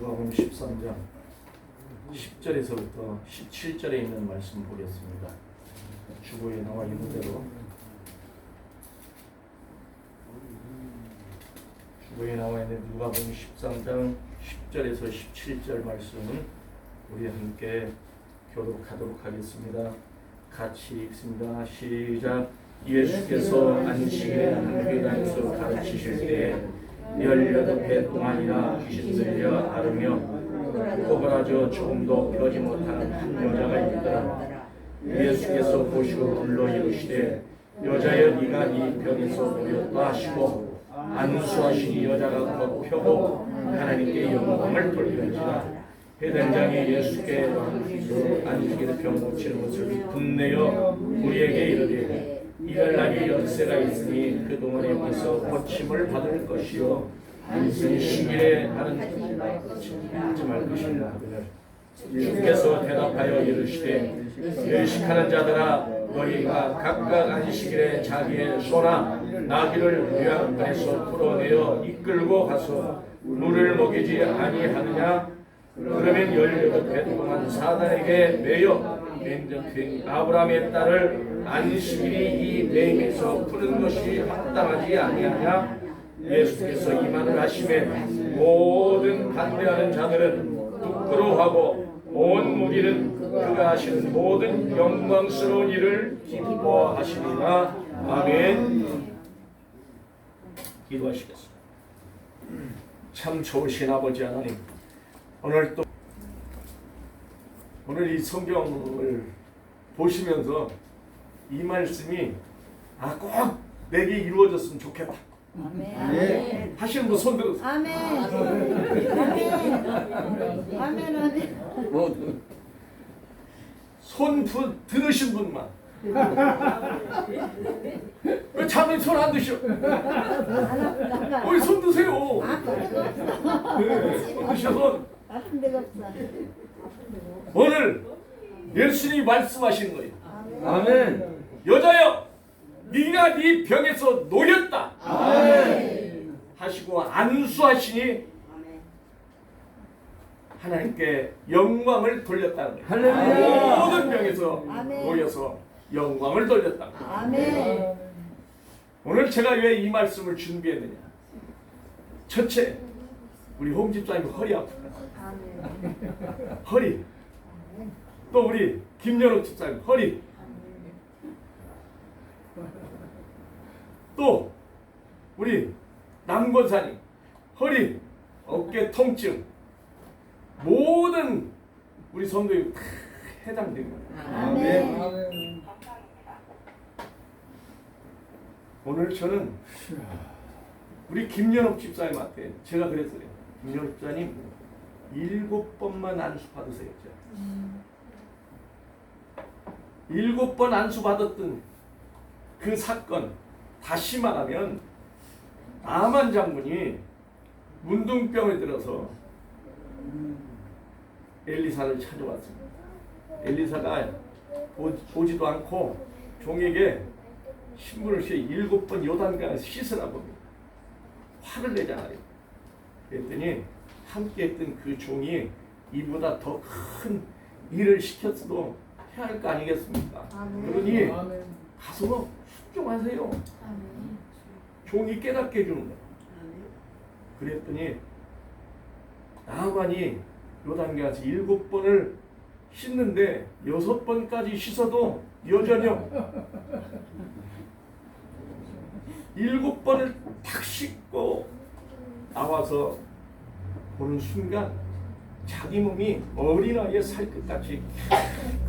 누가복음 13장 10절에서부터 17절에 있는 말씀 보겠습니다. 주보에 나와 있는 대로 주보에 나와 있는 누가복음 13장 10절에서 17절 말씀은 우리 함께 교독하도록 하겠습니다. 같이 읽습니다. 시작. 예수께서 안식일에 한 회당에서 가르치실 때에 18해 동안이나 귀신 들려 앓으며 꼬부라져 조금도 펴지 못하는 한 여자가 있더라. 예수께서 보시고 불러 이르시되 여자여 네가 이 병에서 놓였다 하시고 안수하시니 여자가 곧 펴고 하나님께 영광을 돌리는지라. 회당장이 예수께 안식일에 병 고치는 것을 분내어 우리에게 이르되 이럴 날이 연세가 있으니 그동안에 와서 고침을 받을 것이요 안식일에 하는 하지 말 것이라. 주께서 대답하여 이르시되 외식하는 자들아 너희가 각각 안식일에 자기의 소나 나귀를 요양원에서 풀어내어 이끌고 가서 물을 먹이지 아니하느냐. 그러면 18해 동안 사단에게 매여 맹정된 아브라함의 딸을 안식일이 이 맹에서 푸는 것이 합당하지 아니하냐. 예수께서 이 말을 하시매 모든 반대하는 자들은 부끄러워하고 온 무리는 그가 하신 모든 영광스러운 일을 기뻐하시리라. 아멘. 기도하시겠습니다. 참 좋으신 아버지 하나님, 오늘 이 성경을 보시면서 이 말씀이 꼭 내게 이루어졌으면 좋겠다. 아멘. 하시는 분 손 들어서. 아멘. 아멘. 아멘. 아멘. 손 들으신 분만. 왜 자매 손 안 드셔? 손 드세요. 손 드셔서 아픈 데가 없어. 오늘 예수님이 말씀하시는 거예요. 아멘. 여자여, 네가 네 병에서 놓였다. 아멘. 하시고 안수하시니 하나님께 영광을 돌렸다는 거예요. 할렐루야. 모든 병에서 아멘. 놓여서 영광을 돌렸다는 거예요. 아멘. 오늘 제가 왜 이 말씀을 준비했느냐. 첫째, 우리 홍 집사님 허리 아프다. 아멘. 허리. 또 우리 김연욱 집사님 허리. 또 우리 남권사님 허리, 어깨 통증, 모든 우리 성도님 다 해당된 거예요. 아멘. 오늘 저는 우리 김연욱 집사님한테 제가 그랬어요. 김연욱 집사님 7번만 안수 받으세요. 7번 안수 받았던 그 사건 다시 말하면 나만 장군이 문둥병에 들어서 엘리사를 찾아왔습니다. 엘리사가 보지도 않고 종에게 신문을 씌워 7번 요단강을 씻으라고 합니다. 화를 내잖아요. 그랬더니 함께 했던 그 종이 이보다 더 큰 일을 시켰어도 해야 할 거 아니겠습니까? 그러니 가서 순종하세요. 종이 깨닫게 해주는 거예요. 그랬더니 나만이 요단강에 가서 7번을 씻는데 6번까지 씻어도 여전혀 7번을 탁 씻고 나와서 보는 순간 자기 몸이 어린아이의 살끝같이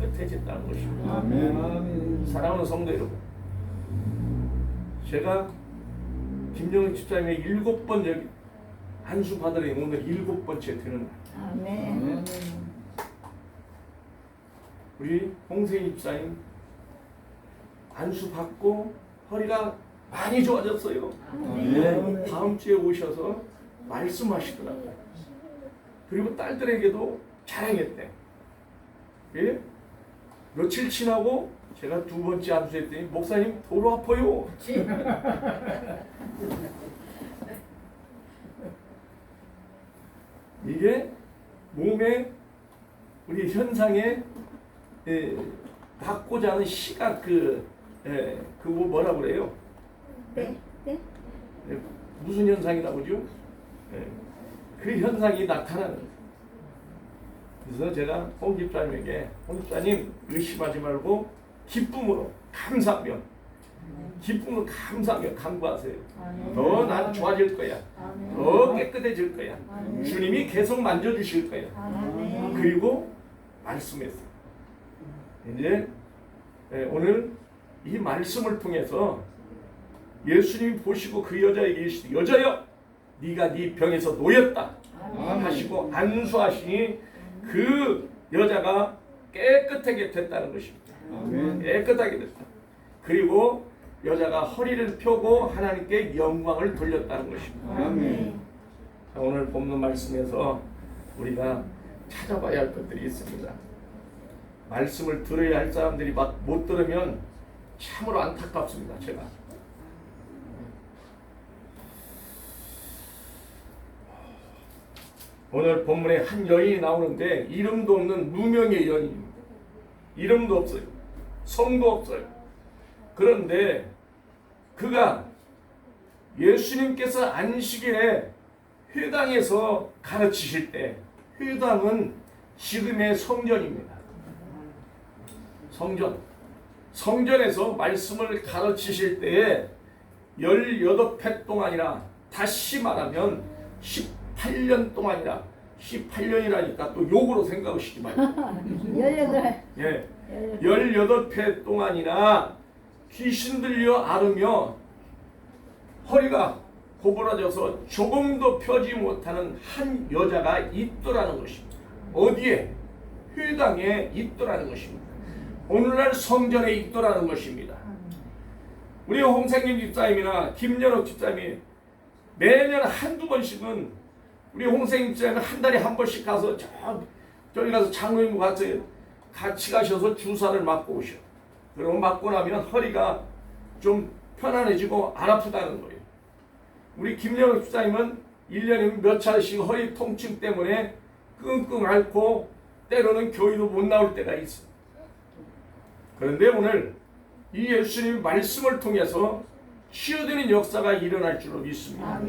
깨끗해졌다는 것입니다. 아멘. 사랑하는 성도 여러분, 제가 김영희 집사님의 7번 여기 안수 받으니 오늘 7번째 되는 날. 아멘. 우리 홍세희 집사님 안수 받고 허리가 많이 좋아졌어요. 아멘. 다음 주에 오셔서 말씀하시더라고요. 그리고 딸들에게도 자랑했대. 예? 며칠 지나고 제가 2번째 안수했더니 목사님 도로 아파요. 이게 몸에 우리 현상에 받고자 하는 시각 그거 뭐라 그래요? 네. 네. 무슨 현상이라고 그러죠? 그 현상이 나타나는 거예요. 그래서 제가 홍 집사님에게 홍 집사님 의심하지 말고 기쁨으로 감사하며 기쁨으로 감사하며 간구하세요. 더 난 좋아질 거야. 더 깨끗해질 거야. 주님이 계속 만져주실 거야. 그리고 말씀했어요. 이제 오늘 이 말씀을 통해서 예수님이 보시고 그 여자에게 이르시되 여자여 네가 네 병에서 놓였다 하시고 안수하시니 그 여자가 깨끗하게 됐다는 것입니다. 깨끗하게 됐다. 그리고 여자가 허리를 펴고 하나님께 영광을 돌렸다는 것입니다. 오늘 본문 말씀에서 우리가 찾아봐야 할 것들이 있습니다. 말씀을 들어야 할 사람들이 막 못 들으면 참으로 안타깝습니다. 제가 오늘 본문에 한 여인이 나오는데 이름도 없는 무명의 여인입니다. 이름도 없어요. 성도 없어요. 그런데 그가 예수님께서 안식일에 회당에서 가르치실 때 회당은 지금의 성전입니다. 성전에서 말씀을 가르치실 때에 18회 동안이라 다시 말하면 18년 동안이라 18년이라니까 또 욕으로 생각하시지 말고 18. 예, 18회 동안이나 귀신 들려 앓으며 허리가 고부라져서 조금도 펴지 못하는 한 여자가 있더라는 것입니다. 어디에? 회당에 있더라는 것입니다. 오늘날 성전에 있더라는 것입니다. 우리 홍생님 집사님이나 김연옥 집사님이 매년 한두 번씩은 우리 홍생님 집사님은 한 달에 한 번씩 가서 저기 가서 장로님 같이 가셔서 주사를 맞고 오셔. 그리고 맞고 나면 허리가 좀 편안해지고 안 아프다는 거예요. 우리 김연옥 집사님은 1년에 몇 차례씩 허리 통증 때문에 끙끙 앓고 때로는 교회도 못 나올 때가 있어. 그런데 오늘 이 예수님 말씀을 통해서 치유되는 역사가 일어날 줄로 믿습니다.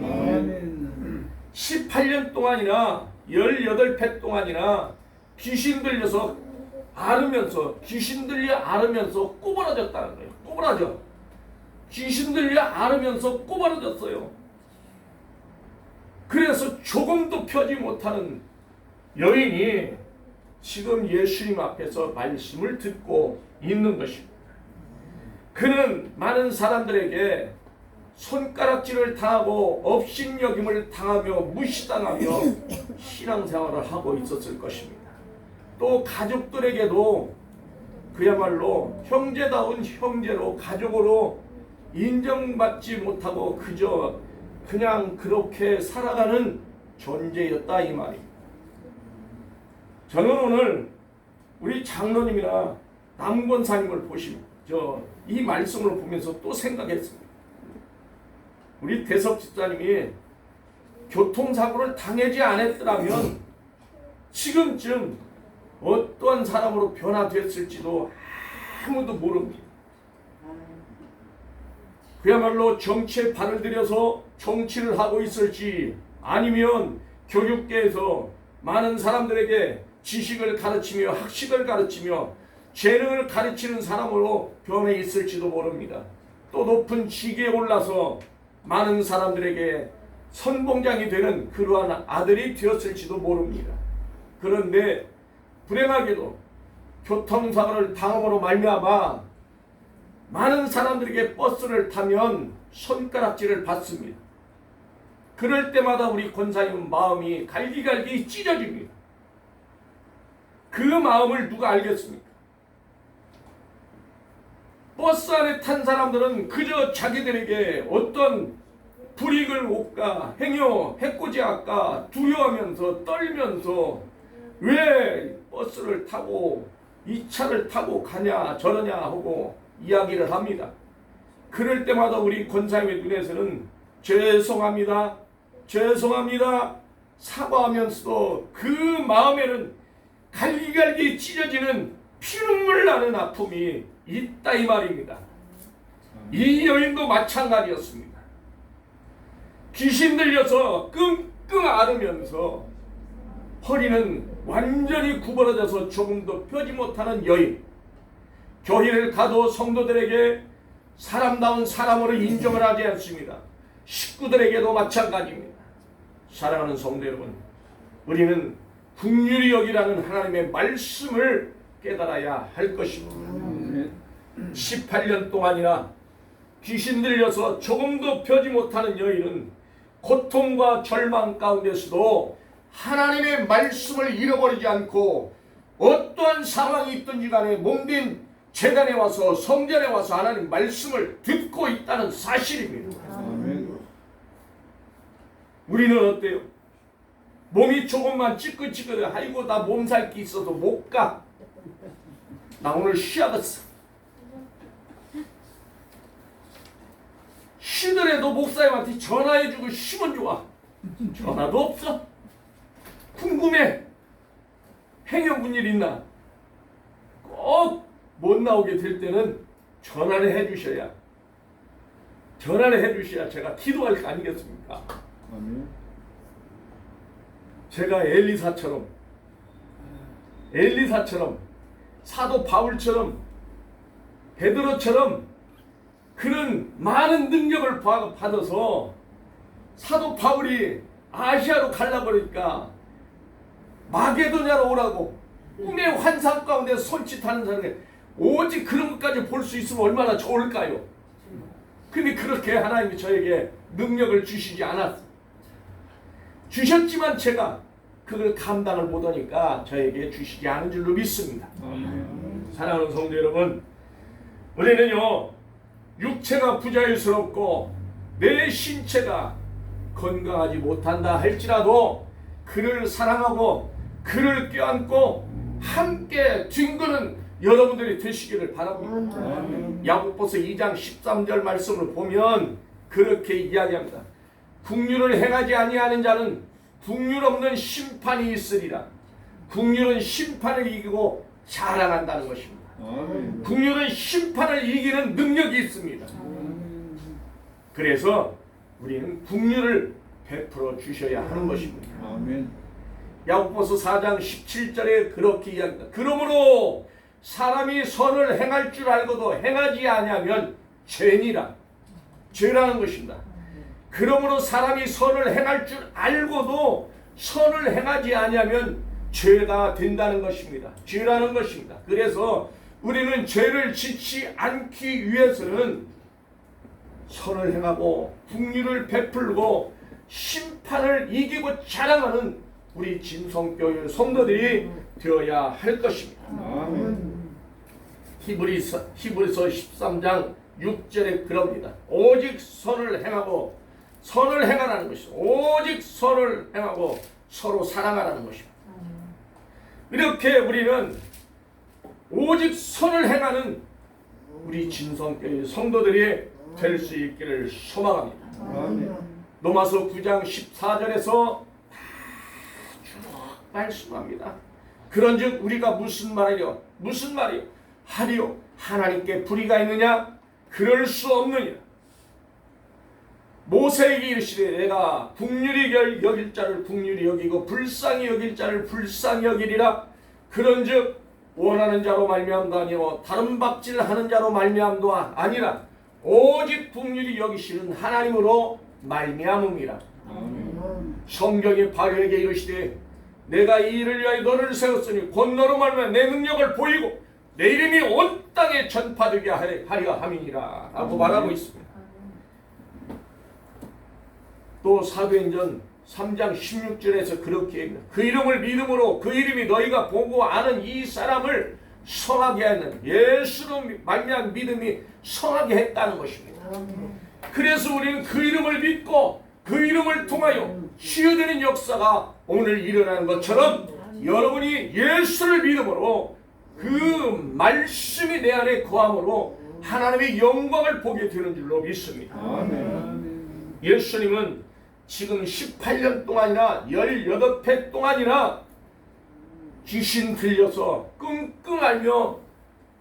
18년 동안이나 18회 동안이나 귀신 들려서 앓으면서 귀신 들려 앓으면서 꼬부라졌다는 거예요. 꼬부라져. 귀신 들려 앓으면서 꼬부라졌어요. 그래서 조금도 펴지 못하는 여인이 지금 예수님 앞에서 말씀을 듣고 있는 것입니다. 그는 많은 사람들에게 손가락질을 당하고 업신여김을 당하며 무시당하며 신앙생활을 하고 있었을 것입니다. 또 가족들에게도 그야말로 형제다운 형제로 가족으로 인정받지 못하고 그냥 그렇게 살아가는 존재였다 이 말입니다. 저는 오늘 우리 장로님이나 남권사님을 보시면 이 말씀을 보면서 또 생각했습니다. 우리 대석 집사님이 교통사고를 당하지 않았더라면 지금쯤 어떠한 사람으로 변화됐을지도 아무도 모릅니다. 그야말로 정치에 발을 들여서 정치를 하고 있을지 아니면 교육계에서 많은 사람들에게 지식을 가르치며 학식을 가르치며 재능을 가르치는 사람으로 변해 있을지도 모릅니다. 또 높은 직위에 올라서 많은 사람들에게 선봉장이 되는 그러한 아들이 되었을지도 모릅니다. 그런데 불행하게도 교통사고를 당함으로 말미암아 많은 사람들에게 버스를 타면 손가락질을 받습니다. 그럴 때마다 우리 권사님 마음이 갈기갈기 찢어집니다. 그 마음을 누가 알겠습니까? 버스 안에 탄 사람들은 그저 자기들에게 어떤 불이익을 올까 행여 해코지할까 두려워하면서 떨면서 왜 버스를 타고 이 차를 타고 가냐 저러냐 하고 이야기를 합니다. 그럴 때마다 우리 권사님의 눈에서는 죄송합니다. 사과하면서도 그 마음에는 갈기갈기 찢어지는 피눈물 나는 아픔이 있다 이 말입니다. 이 여인도 마찬가지였습니다. 귀신 들려서 끙끙 앓으면서 허리는 완전히 구부러져서 조금도 펴지 못하는 여인. 교회를 가도 성도들에게 사람다운 사람으로 인정을 하지 않습니다. 식구들에게도 마찬가지입니다. 사랑하는 성도 여러분, 우리는 긍휼히 여기라는 하나님의 말씀을 깨달아야 할 것입니다. 18년 동안이나 귀신 들려서 조금도 펴지 못하는 여인은 고통과 절망 가운데서도 하나님의 말씀을 잃어버리지 않고 어떠한 상황이 있든지 간에 몸된 재단에 와서 성전에 와서 하나님 말씀을 듣고 있다는 사실입니다. 우리는 어때요? 몸이 조금만 찌긋찌긋해. 아이고 나 몸살기 있어서 못 가. 나 오늘 쉬어야겠어. 쉬더라도 목사님한테 전화해주고 쉬면 좋아. 전화도 없어. 궁금해. 행여문 일 있나? 꼭 못 나오게 될 때는 전화를 해주셔야 제가 기도할 거 아니겠습니까? 제가 엘리사처럼 사도 바울처럼 베드로처럼 그런 많은 능력을 받아서 사도 바울이 아시아로 가려고 그러니까 마게도냐로 오라고 꿈의 환상 가운데 손짓하는 사람이 오직 그런 것까지 볼 수 있으면 얼마나 좋을까요? 근데 그렇게 하나님이 저에게 능력을 주시지 않았어요. 주셨지만 제가 그걸 감당을 못하니까 저에게 주시지 않은 줄로 믿습니다. 사랑하는 성도 여러분, 우리는요 육체가 부자유스럽고 내 신체가 건강하지 못한다 할지라도 그를 사랑하고 그를 껴안고 함께 뒹구는 여러분들이 되시기를 바랍니다. 야고보서 2장 13절 말씀을 보면 그렇게 이야기합니다. 긍휼을 행하지 아니하는 자는 긍휼 없는 심판이 있으리라. 긍휼은 심판을 이기고 자랑한다는 것입니다. 긍휼은 심판을 이기는 능력이 있습니다. 그래서 우리는 긍휼을 베풀어 주셔야 하는 것입니다. 야고보서 4장 17절에 그렇게 이야기합니다. 그러므로 사람이 선을 행할 줄 알고도 행하지 아니하면 죄니라. 죄라는 것입니다. 그러므로 사람이 선을 행할 줄 알고도 선을 행하지 아니하면 죄가 된다는 것입니다. 죄라는 것입니다. 그래서 우리는 죄를 짓지 않기 위해서는 선을 행하고 긍휼을 베풀고 심판을 이기고 자랑하는 우리 진성교회 성도들이 되어야 할 것입니다. 히브리서 13장 6절에 그럽니다. 오직 선을 행하고 선을 행하라는 것이죠. 오직 선을 행하고 서로 사랑하라는 것입니다. 이렇게 우리는 오직 선을 행하는 우리 진성교회 성도들이 될 수 있기를 소망합니다. 로마서 9장 14절에서 쭉 말씀합니다. 그런즉 우리가 무슨 말이요? 하리요? 하나님께 불의가 있느냐? 그럴 수 없느니라. 모세에게 이르시되 내가 긍휼히 여길 자를 긍휼히 여기고 불쌍히 여길 자를 불쌍히 여기리라. 그런즉 원하는 자로 말미암도 아니고 다른 박질하는 자로 말미암도 아니라 오직 긍휼히 여기시는 하나님으로 말미암음이라. 성경이 바울에게 이르시되 내가 이 일을 위하여 너를 세웠으니 곧 너로 말미암아 내 능력을 보이고 내 이름이 온 땅에 전파되게 하려 함이니라 라고 말하고 있습니다. 또 사도행전 3장 16절에서 그렇게 얘기합니다. 그 이름을 믿음으로 그 이름이 너희가 보고 아는 이 사람을 성하게 하는 예수로 말미암은 믿음이 성하게 했다는 것입니다. 그래서 우리는 그 이름을 믿고 그 이름을 통하여 치유되는 역사가 오늘 일어나는 것처럼 여러분이 예수를 믿음으로 그 말씀이 내 안에 거함으로 하나님의 영광을 보게 되는 줄로 믿습니다. 예수님은 지금 18년 동안이나 18회 동안이나 귀신 들려서 끙끙 앓며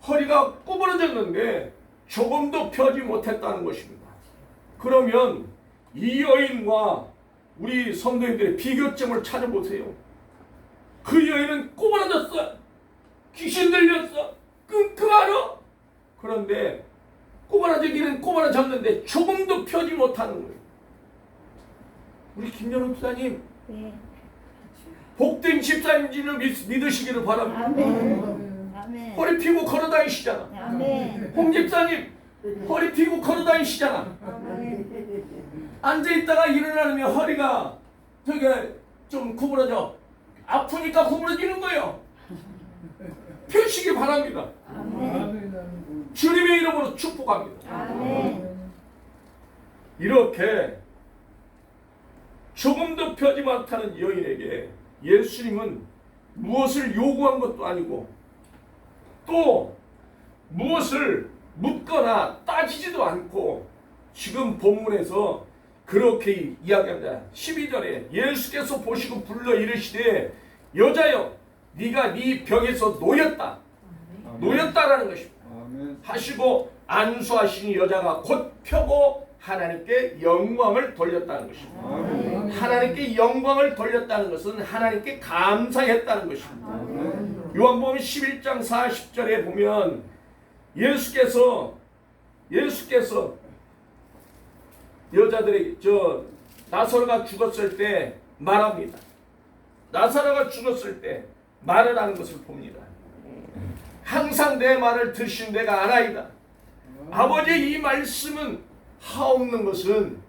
허리가 구부러졌는데 조금도 펴지 못했다는 것입니다. 그러면 이 여인과 우리 성도님들의 비교점을 찾아보세요. 그 여인은 구부러졌어. 귀신 들렸어. 끙끙 앓아. 그런데 구부러지기는 구부러졌는데 조금도 펴지 못하는 거예요. 우리 김연우 부사님 네. 복된 집사님인지를 믿으시기를 바랍니다. 아멘. 아멘. 허리 펴고 걸어다니시잖아. 아멘. 홍 집사님 허리 펴고 걸어다니시잖아. 아멘. 앉아있다가 일어나면 허리가 저게 좀 구부러져. 아프니까 구부러지는 거예요. 펴시기 바랍니다. 아멘. 주님의 이름으로 축복합니다. 아멘. 이렇게 조금도 펴지 못하는 여인에게 예수님은 무엇을 요구한 것도 아니고 또 무엇을 묻거나 따지지도 않고 지금 본문에서 그렇게 이야기합니다. 12절에 예수께서 보시고 불러 이르시되 여자여 네가 네 병에서 놓였다. 놓였다라는 것입니다. 아멘. 하시고 안수하신 여자가 곧 펴고 하나님께 영광을 돌렸다는 것입니다. 아멘. 하나님께 영광을 돌렸다는 것은 하나님께 감사했다는 것입니다. 아멘. 요한복음 11장 40절에 보면 예수께서 여자들이 나사로가 죽었을 때 말합니다. 나사로가 죽었을 때 말을 하는 것을 봅니다. 항상 내 말을 들으신 내가 아나이다. 아버지의 이 말씀은 하옵는 것은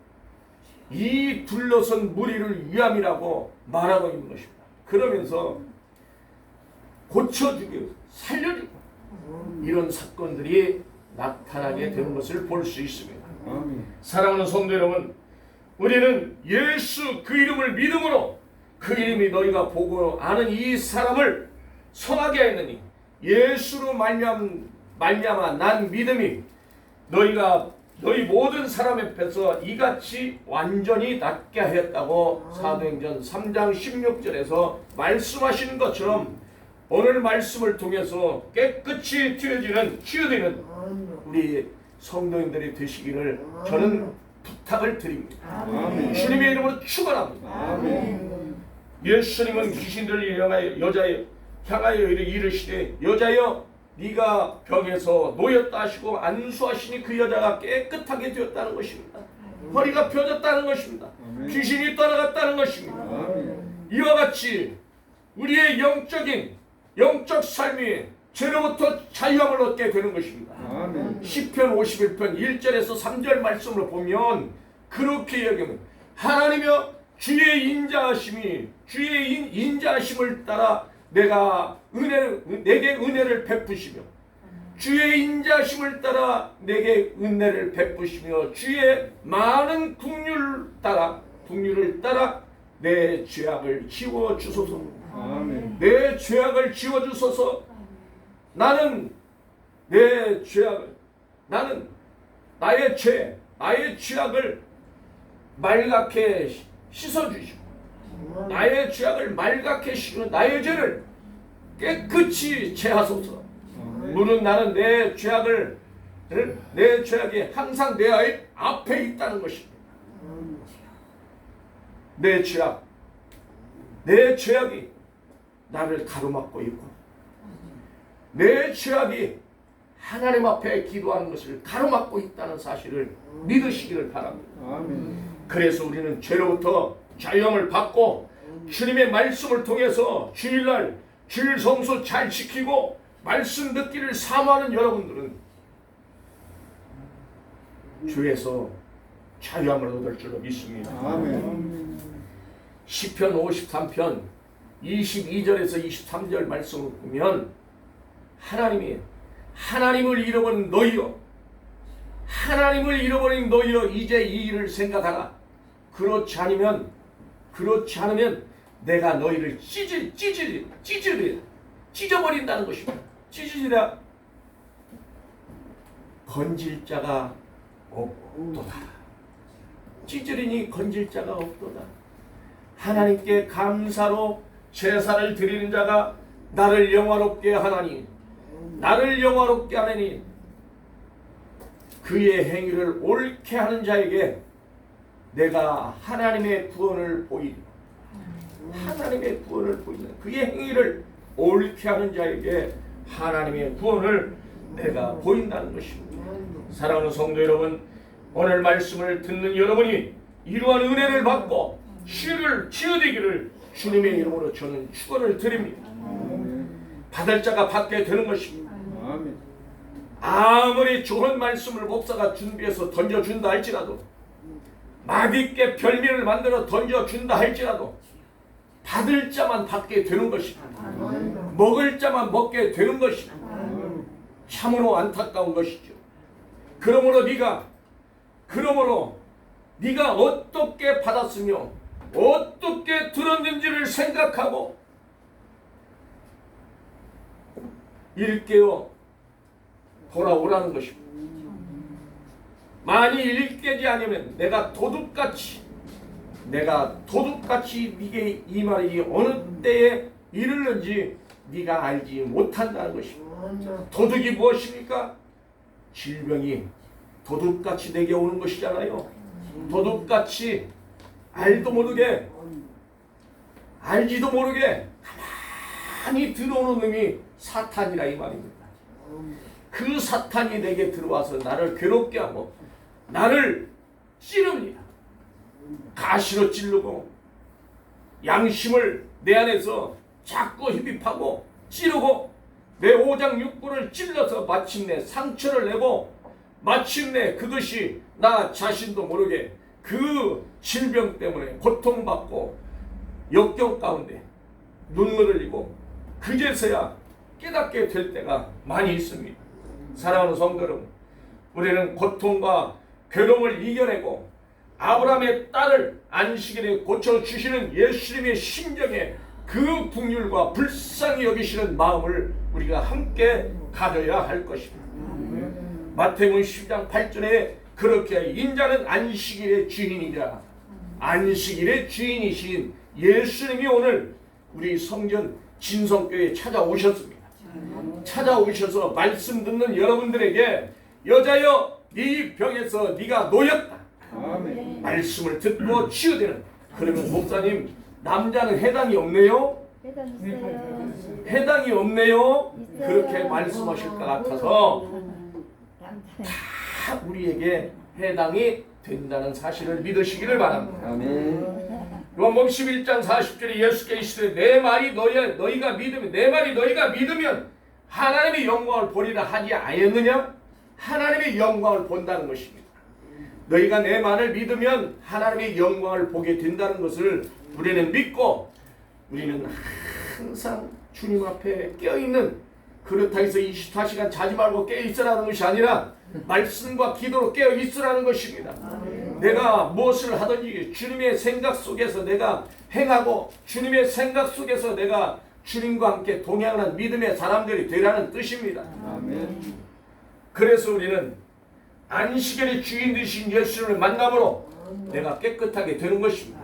이 둘러선 무리를 위함이라고 말하고 있는 것입니다. 그러면서 고쳐주고 살려주고 이런 사건들이 나타나게 되는 것을 볼 수 있습니다. 아멘. 사랑하는 성도 여러분, 우리는 예수 그 이름을 믿음으로 그 이름이 너희가 보고 아는 이 사람을 선하게 하였느니 예수로 말미암아 난 믿음이 너희 모든 사람 앞에서 이같이 완전히 낫게 하였다고 사도행전 3장 16절에서 말씀하시는 것처럼 오늘 말씀을 통해서 깨끗이 치유되는 우리 성도님들이 되시기를 저는 부탁을 드립니다. 아멘. 주님의 이름으로 축원합니다. 아멘. 예수님은 귀신들을 향하여 이르시되 여자여 네가 병에서 놓였다 하시고 안수하시니 그 여자가 깨끗하게 되었다는 것입니다. 허리가 펴졌다는 것입니다. 아멘. 귀신이 떠나갔다는 것입니다. 아멘. 이와 같이 우리의 영적 삶이 죄로부터 자유함을 얻게 되는 것입니다. 아멘. 시편 51편 1절에서 3절 말씀을 보면 그렇게 얘기합니다. 하나님여 주의 인자하심을 따라 내게 은혜를 베푸시며 주의 인자하심을 따라 내게 은혜를 베푸시며 주의 많은 긍휼을 따라 내 죄악을 지워 주소서. 아멘. 내 죄악을 지워 주소서. 나는 나의 죄악을 말갛게 씻어 주시고 나의 죄악을 말갛게 씻고 나의 죄를 깨끗이 제하소서. 물은 나는 내 죄악이 항상 내 앞에 있다는 것입니다. 내 죄악이 나를 가로막고 있고 내 죄악이 하나님 앞에 기도하는 것을 가로막고 있다는 사실을 믿으시기를 바랍니다. 아멘. 그래서 우리는 죄로부터 자유함을 받고 주님의 말씀을 통해서 주일날 주일 성수 잘 지키고 말씀 듣기를 사모하는 여러분들은 주에서 자유함을 얻을 줄로 믿습니다. 아멘. 시편 53편 22절에서 23절 말씀을 보면 하나님을 잃어버린 너희여 이제 이 일을 생각하라. 그렇지 않으면 내가 너희를 찢어버린다는 것입니다. 찢으리라. 건질 자가 없도다. 찌질이니 건질 자가 없도다. 하나님께 감사로 제사를 드리는 자가 나를 영화롭게 하나니 나를 영화롭게 하느니 그의 행위를 옳게 하는 자에게 내가 하나님의 구원을 보이리. 하나님의 구원을 보이는 그의 행위를 옳게 하는 자에게 하나님의 구원을 내가 보인다는 것입니다. 사랑하는 성도 여러분, 오늘 말씀을 듣는 여러분이 이러한 은혜를 받고 씨를 치유되기를 주님의 이름으로 저는 축원을 드립니다. 받을 자가 받게 되는 것입니다. 아멘. 아무리 좋은 말씀을 목사가 준비해서 던져준다 할지라도, 맛있게 별미를 만들어 던져준다 할지라도 받을 자만 받게 되는 것입니다. 먹을 자만 먹게 되는 것입니다. 참으로 안타까운 것이죠. 그러므로 네가 어떻게 받았으며 어떻게 들었는지를 생각하고 일깨어 돌아오라는 것입니다. 만일 일깨지 않으면 내가 도둑같이 네게 이 말이 어느 때에 이르는지 네가 알지 못한다는 것입니다. 도둑이 무엇입니까? 질병이 도둑같이 내게 오는 것이잖아요. 도둑같이 알지도 모르게 가만히 들어오는 놈이 사탄이라 이 말입니다. 그 사탄이 내게 들어와서 나를 괴롭게 하고 나를 찌릅니다. 가시로 찌르고 양심을 내 안에서 자꾸 힙입하고 찌르고 내 오장육부를 찔러서 마침내 상처를 내고 마침내 그것이 나 자신도 모르게 그 질병 때문에 고통받고 역경 가운데 눈물을 흘리고 그제서야 깨닫게 될 때가 많이 있습니다. 사랑하는 성도 여러분, 우리는 고통과 괴로움을 이겨내고 아브라함의 딸을 안식일에 고쳐주시는 예수님의 심정에 그 긍휼과 불쌍히 여기시는 마음을 우리가 함께 가져야 할 것입니다. 마태복음 10장 8절에 그렇게 인자는 안식일의 주인이라, 안식일의 주인이신 예수님이 오늘 우리 성전 진성교회에 찾아오셨습니다. 찾아오셔서 말씀 듣는 여러분들에게 여자여 네 병에서 네가 놓였다. 아멘. 말씀을 듣고 치유되는. 그러면 목사님, 남자는 해당이 없네요? 해당 있어요. 해당이 없네요? 있어요. 그렇게 말씀하실 것 같아서 다 우리에게 해당이 된다는 사실을 믿으시기를 바랍니다. 아멘. 요한복음 11장 40절에 예수께서 이르시되 내 말이 너희가 믿으면 하나님의 영광을 보리라 하지 아니었느냐? 하나님의 영광을 본다는 것입니다. 너희가 내 말을 믿으면 하나님의 영광을 보게 된다는 것을 우리는 믿고, 우리는 항상 주님 앞에 깨어있는, 그렇다고 해서 24시간 자지 말고 깨어있으라는 것이 아니라 말씀과 기도로 깨어있으라는 것입니다. 내가 무엇을 하든지 주님의 생각 속에서 내가 행하고 주님의 생각 속에서 내가 주님과 함께 동행하는 믿음의 사람들이 되라는 뜻입니다. 아멘. 그래서 우리는 안식일의 주인 되신 예수를 만남으로 내가 깨끗하게 되는 것입니다.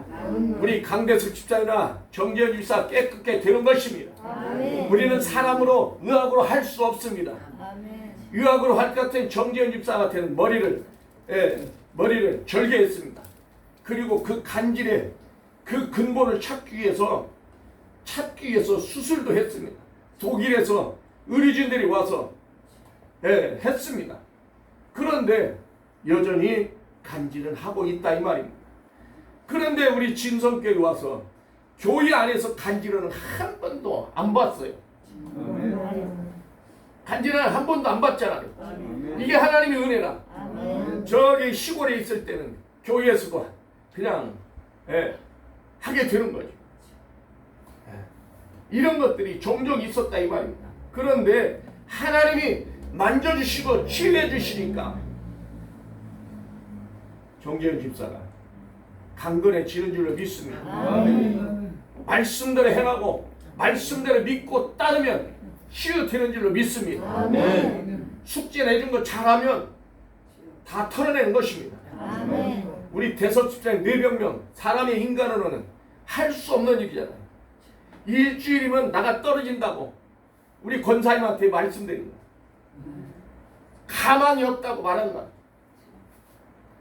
우리 강대숙 집사나 정재현 집사 깨끗하게 되는 것입니다. 아멘. 우리는 사람으로 의학으로 할 수 없습니다. 아멘. 의학으로 할 것 같은 정재현 집사 같은 머리를 절개했습니다. 그리고 그 간질의 그 근본을 찾기 위해서 수술도 했습니다. 독일에서 의료진들이 와서 했습니다. 그런데 여전히 간질은 하고 있다 이 말입니다. 그런데 우리 진성교회 와서 교회 안에서 간질은 한 번도 안 봤어요. 아멘. 간질은 한 번도 안 봤잖아요. 아멘. 이게 하나님의 은혜라. 아멘. 저기 시골에 있을 때는 교회에서도 그냥 하게 되는 거죠. 이런 것들이 종종 있었다 이 말입니다. 그런데 하나님이 만져주시고 치유해 주시니까 정재현 집사가 강건해지는 줄로 믿습니다. 아멘. 말씀대로 행하고 말씀대로 믿고 따르면 치유되는 줄로 믿습니다. 아멘. 숙제 내준 거 잘하면 다 털어내는 것입니다. 아멘. 우리 대서집장 400명 사람의 인간으로는 할 수 없는 일이잖아요. 일주일이면 나가 떨어진다고 우리 권사님한테 말씀드린 거예요. 가만히 없다고 말하는 거예요.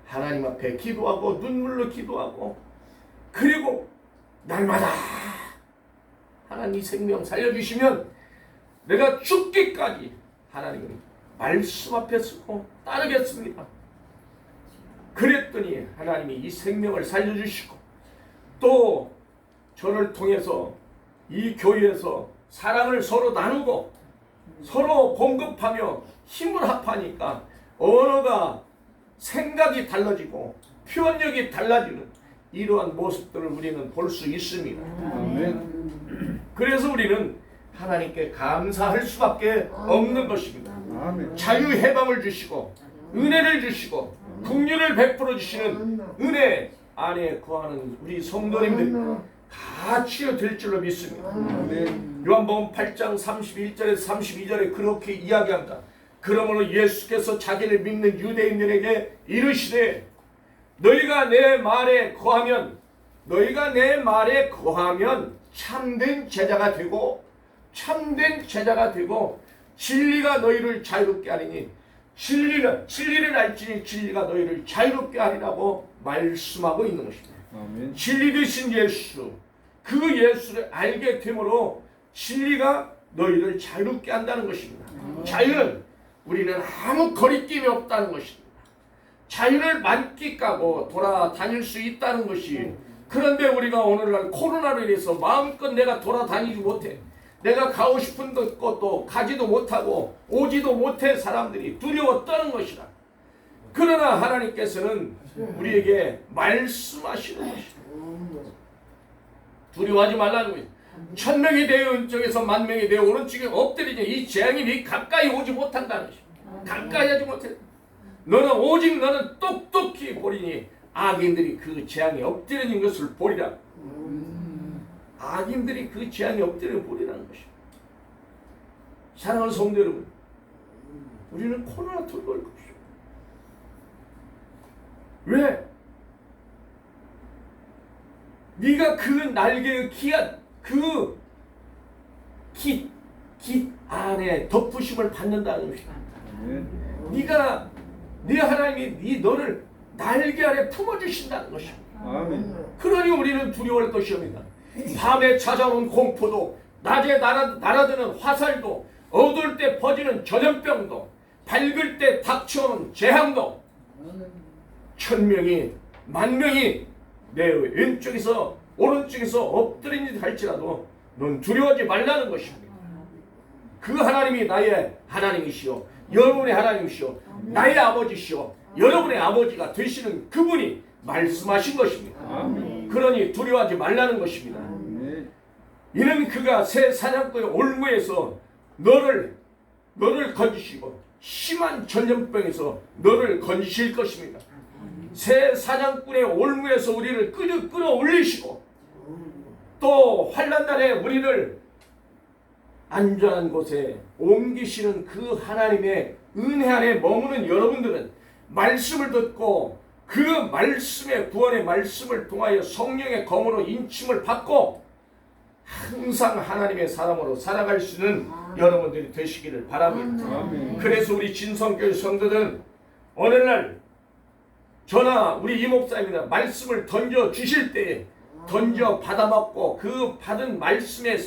하나님 앞에 기도하고 눈물로 기도하고 그리고 날마다 하나님 생명 살려주시면 내가 죽기까지 하나님은 말씀 앞에 서고 따르겠습니다. 그랬더니 하나님이 이 생명을 살려주시고 또 저를 통해서 이 교회에서 사랑을 서로 나누고 서로 공급하며 힘을 합하니까 언어가 생각이 달라지고 표현력이 달라지는 이러한 모습들을 우리는 볼 수 있습니다. 아멘. 그래서 우리는 하나님께 감사할 수밖에 없는 것입니다. 아멘. 자유 해방을 주시고 은혜를 주시고 긍휼을 베풀어 주시는 은혜 안에 거하는 우리 성도님들 다 치유될 줄로 믿습니다. 아멘. 요한복음 8장 31절에서 32절에 그렇게 이야기합니다. 그러므로 예수께서 자기를 믿는 유대인들에게 이르시되 너희가 내 말에 거하면 참된 제자가 되고 진리가 너희를 자유롭게 하리니 진리를 알지니 진리가 너희를 자유롭게 하리라고 말씀하고 있는 것입니다. 아멘. 진리 되신 예수, 그 예수를 알게 되므로 진리가 너희를 자유롭게 한다는 것입니다. 자유는 우리는 아무 거리낌이 없다는 것입니다. 자유를 만끽하고 돌아다닐 수 있다는 것이, 그런데 우리가 오늘날 코로나로 인해서 마음껏 내가 돌아다니지 못해, 내가 가고 싶은 것도 가지도 못하고 오지도 못해 사람들이 두려워 떠는 것이다. 그러나 하나님께서는 우리에게 말씀하시는 것이다. 두려워하지 말라는 거예요. 1000명이 내 왼쪽에서 10,000명이 내 오른쪽에 엎드리니 이 재앙이 네 가까이 오지 못한다는 것입니다. 가까이 하지 못해. 오직 너는 똑똑히 보리니 악인들이 그 재앙에 엎드리는 것을 보리라. 악인들이 그 재앙에 엎드려 보리라는 것입니다. 사랑하는 성도 여러분, 우리는 코로나 돌볼 것이죠. 왜? 네가 그 날개의 귀한 그 깃 안에 덮으심을 받는다는 것이다. 네가 네 하나님이 너를 날개 아래 품어주신다는 것입니다. 아멘. 그러니 우리는 두려워할 것이옵니다. 밤에 찾아오는 공포도, 낮에 날아드는 화살도, 어두울 때 퍼지는 전염병도, 밝을 때 닥쳐오는 재앙도, 1000명이 10,000명이 내 왼쪽에서 오른쪽에서 엎드리니 할지라도 넌 두려워하지 말라는 것입니다. 그 하나님이 나의 하나님이시오, 여러분의 하나님이시오, 나의 아버지시오, 여러분의 아버지가 되시는 그분이 말씀하신 것입니다. 아멘. 그러니 두려워하지 말라는 것입니다. 아멘. 이는 그가 새 사냥꾼의 올무에서 너를 건지시고 심한 전염병에서 너를 건지실 것입니다. 새 사냥꾼의 올무에서 우리를 끌어올리시고 또 환난날에 우리를 안전한 곳에 옮기시는 그 하나님의 은혜 안에 머무는 여러분들은 말씀을 듣고 그 말씀의 구원의 말씀을 통하여 성령의 검으로 인침을 받고 항상 하나님의 사람으로 살아갈 수 있는 여러분들이 되시기를 바랍니다. 아멘. 그래서 우리 진성교회 성도들은 어느 날 저나 우리 이목사님이나 말씀을 던져 주실 때에 던져 받아먹고 그 받은 말씀의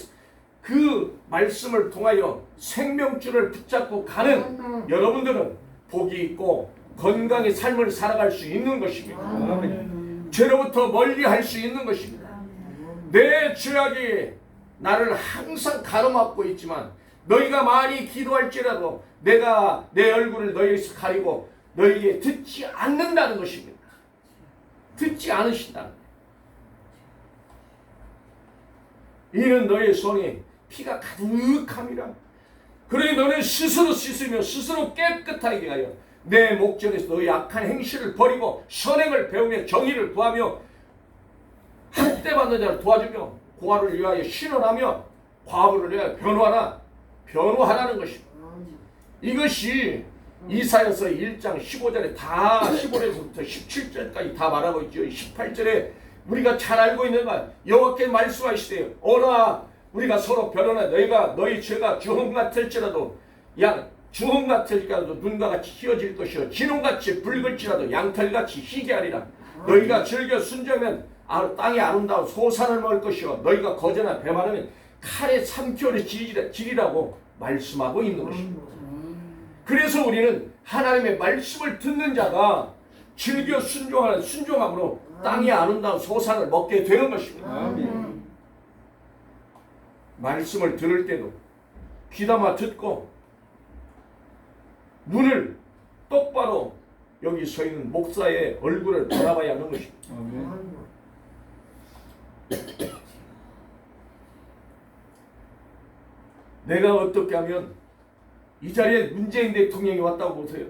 그 말씀을 통하여 생명줄을 붙잡고 가는 여러분들은 복이 있고 건강의 삶을 살아갈 수 있는 것입니다. 아멘. 죄로부터 멀리 할 수 있는 것입니다. 내 죄악이 나를 항상 가로막고 있지만 너희가 많이 기도할지라도 내가 내 얼굴을 너희에서 가리고 너희에게 듣지 않는다는 것입니다. 듣지 않으신다는 거예요. 이는 너의 손에 피가 가득함이라. 그러니 너는 스스로 씻으며 스스로 깨끗하게 하여 내 목전에서 너의 악한 행실을 버리고 선행을 배우며 정의를 구하며 학대받는 자를 도와주며 고아를 위하여 신원하며 과부를 위하여 변호하라는 것입니다. 이것이 이사야서 1장 15절에 다 15절부터 17절까지 다 말하고 있죠. 18절에 우리가 잘 알고 있는 말 여호와께 말씀하시되 오라 우리가 서로 변호나 너희 죄가 주홍 같을지라도 주홍 같을지라도 눈과 같이 희어질 것이요 진홍같이 붉을지라도 양털같이 희게 하리라. 너희가 즐겨 순종하면 땅이 아름다운 소산을 먹을 것이요 너희가 거저나 배말하면 칼에 삼켜를 지리라고 말씀하고 있는 것입니다. 그래서 우리는 하나님의 말씀을 듣는 자가 즐겨 순종함으로 땅이 아름다운 소산을 먹게 되는 것입니다. 아멘. 말씀을 들을 때도 귀담아 듣고 눈을 똑바로 여기 서 있는 목사의 얼굴을 바라봐야 하는 것입니다. 아멘. 내가 어떻게 하면 이 자리에 문재인 대통령이 왔다고 보세요.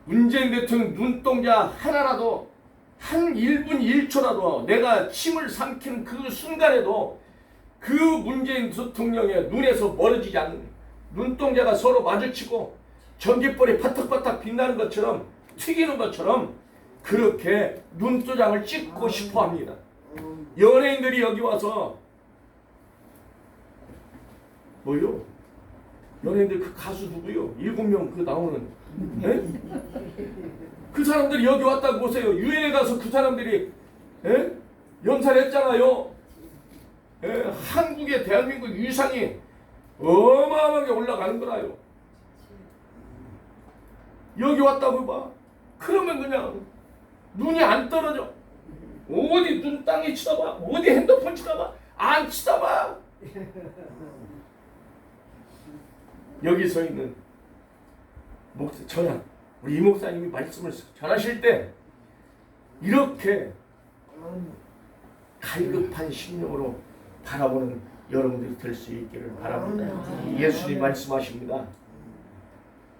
문재인 대통령 눈동자 하나라도 한 1분 1초라도 내가 침을 삼키는 그 순간에도 그 문재인 대통령의 눈에서 멀어지지 않는 눈동자가 서로 마주치고 전깃불이 파닥파닥 빛나는 것처럼 튀기는 것처럼 그렇게 눈도장을 찍고 싶어 합니다. 연예인들이 여기 와서 뭐요? 연예인들 그 가수 누구요? 7명 그 나오는 에? 그 사람들이 여기 왔다고 보세요. 유엔에 가서 그 사람들이 연사를 했잖아요. 한국의 대한민국 위상이 어마어마하게 올라가는 거라요. 여기 왔다고 봐. 그러면 그냥 눈이 안 떨어져. 어디 눈 땅에 치다봐. 어디 핸드폰 치다봐. 안 치다봐. 여기 서 있는 목사 전하 우리 이 목사님이 말씀을 전하실 때 이렇게 갈급한 심령으로 바라보는 여러분들이 될 수 있기를 바랍니다. 예수님 말씀하십니다.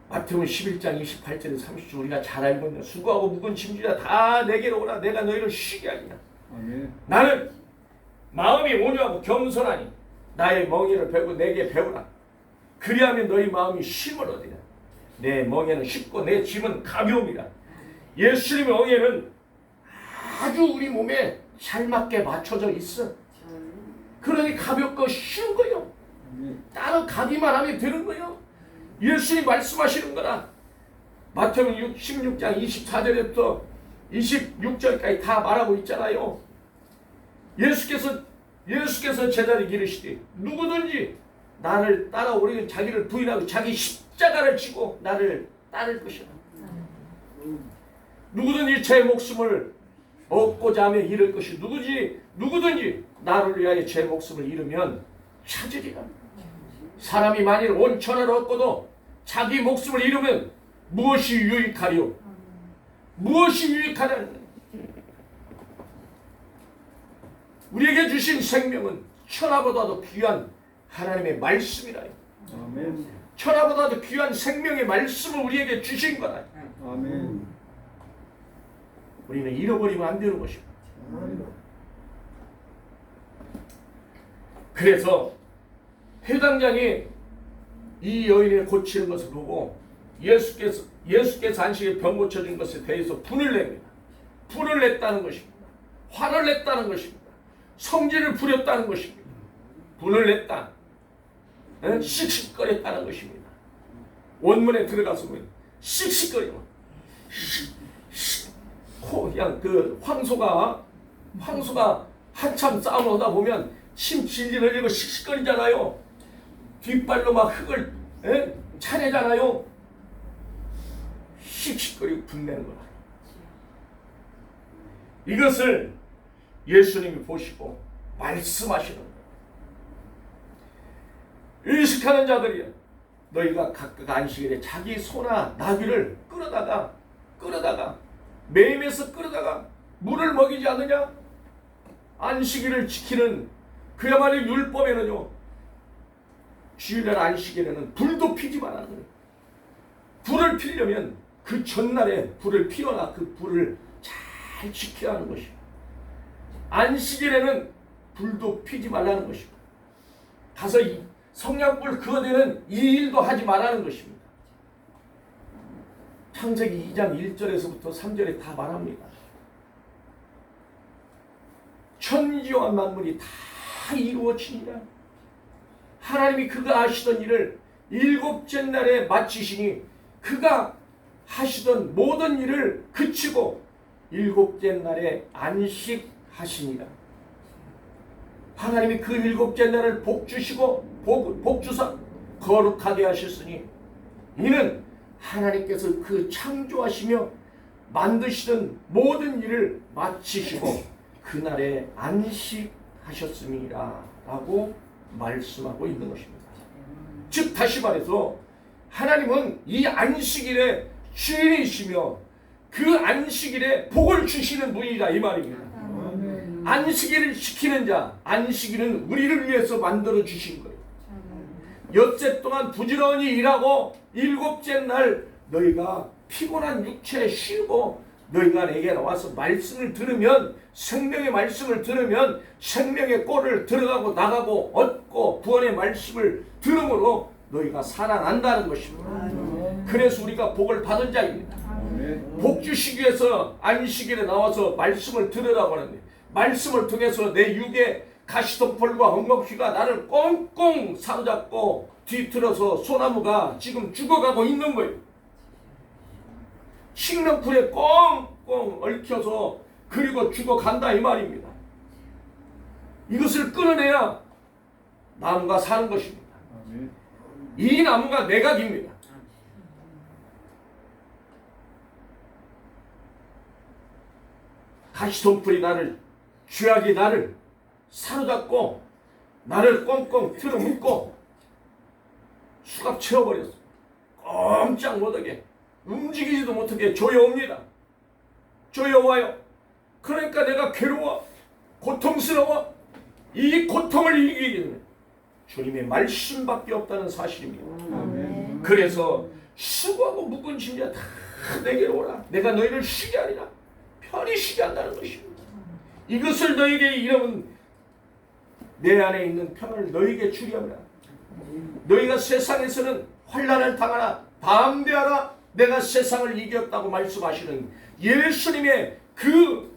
마태복음 11장 28절에 30절 우리가 잘 알고 있는 수고하고 묵은 짐지라 다 내게로 오라 내가 너희를 쉬게 하리라. 아멘. 나는 마음이 온유하고 겸손하니 나의 멍에를 베고 내게 배우라. 그리하면 너희 마음이 쉼을 얻으리라. 내 멍에는 쉽고 내 짐은 가벼움이라. 예수님의 멍에는 아주 우리 몸에 잘 맞게 맞춰져 있어. 그러니 가볍고 쉬운 거요. 따로 가기만 하면 되는 거요. 예수님 말씀하시는 거라. 마태복음 16장 24절부터 26절까지 다 말하고 있잖아요. 예수께서 제자에게 이르시되 누구든지 나를 따라오려면 자기를 부인하고 자기 십자가를 지고 나를 따를 것이라. 누구든지 제 목숨을 얻고자 하면 잃을 것이 누구든지 나를 위하여 제 목숨을 잃으면 찾으리라. 사람이 만일 온 천하를 얻고도 자기 목숨을 잃으면 무엇이 유익하리요? 무엇이 유익하냐는 거예요. 우리에게 주신 생명은 천하보다도 귀한 하나님의 말씀이라요. 아멘. 천하보다도 귀한 생명의 말씀을 우리에게 주신 거라. 아멘. 우리는 잃어버리면 안 되는 것입니다. 그래서 회당장이 이 여인을 고치는 것을 보고 예수께서 안식에 병 고쳐진 것에 대해서 분을 냅니다. 분을 냈다는 것입니다. 화를 냈다는 것입니다. 성질을 부렸다는 것입니다. 분을 냈다. 씩씩거렸다는 것입니다. 원문에 들어가서 보면 씩씩거려. 그냥 그 황소가 한참 싸움을 하다 보면 침 질질 흘리고 씩씩거리잖아요. 뒷발로 막 흙을 차내잖아요. 씩씩거리고 분내는 거라. 이것을 예수님이 보시고 말씀하시는 거예요. 의식하는 자들이야. 너희가 각각 안식일에 자기 소나 나귀를 끌어다가 매임해서 끌어다가 물을 먹이지 않느냐? 안식일을 지키는 그야말로 율법에는요. 주일날 안식일에는 불도 피지 말라는 거예요. 불을 피려면 그 전날에 불을 피워놔 그 불을 잘 지켜야 하는 것입니다. 안식일에는 불도 피지 말라는 것입니다. 가서 성냥불 그어내는 이 일도 하지 말라는 것입니다. 창세기 2장 1절에서부터 3절에 다 말합니다. 천지와 만물이 다 이루어지니라. 하나님이 그가 하시던 일을 일곱째 날에 마치시니 그가 하시던 모든 일을 그치고 일곱째 날에 안식하시니라. 하나님이 그 일곱째 날을 복주시고 복주사 거룩하게 하셨으니 이는 하나님께서 그 창조하시며 만드시던 모든 일을 마치시고 그날에 안식하셨음이라 라고 말씀하고 있는 것입니다. 즉 다시 말해서 하나님은 이 안식일의 주인이시며 그 안식일에 복을 주시는 분이다 이 말입니다. 아멘. 안식일을 지키는 자, 안식일은 우리를 위해서 만들어 주신 거예요. 엿새 동안 부지런히 일하고 일곱째 날 너희가 피곤한 육체에 쉬고 너희가 내게 나와서 말씀을 들으면 생명의 말씀을 들으면 생명의 꼴을 들어가고 나가고 얻고 구원의 말씀을 들음으로 너희가 살아난다는 것입니다. 그래서 우리가 복을 받은 자입니다. 아멘. 복 주시기 위해서 안식일에 나와서 말씀을 들으라고 하는데 말씀을 통해서 내 육에 가시덤불과 엉겅퀴가 나를 꽁꽁 사로잡고 뒤틀어서 소나무가 지금 죽어가고 있는 거예요. 식는 불에 꽁꽁 얽혀서 그리고 죽어간다 이 말입니다. 이것을 끊어내야 나무가 사는 것입니다. 아멘. 이 나무가 내각입니다. 가시덤불이 나를 죄악이 나를 사로잡고 나를 꽁꽁 틀어묶고 수갑 채워버렸어. 꼼짝 못하게 움직이지도 못하게 조여옵니다. 조여와요. 그러니까 내가 괴로워 고통스러워. 이 고통을 이기기는 주님의 말씀밖에 없다는 사실입니다. 아멘. 그래서 수고하고 묵은 짐자 다 내게로 오라. 내가 너희를 쉬게 하리라. 편히 쉬게 한다는 것입니다. 이것을 너희에게 이름은 내 안에 있는 평을 너희에게 주리하라. 너희가 세상에서는 환난을 당하나 담대하라. 내가 세상을 이겼다고 말씀하시는 예수님의 그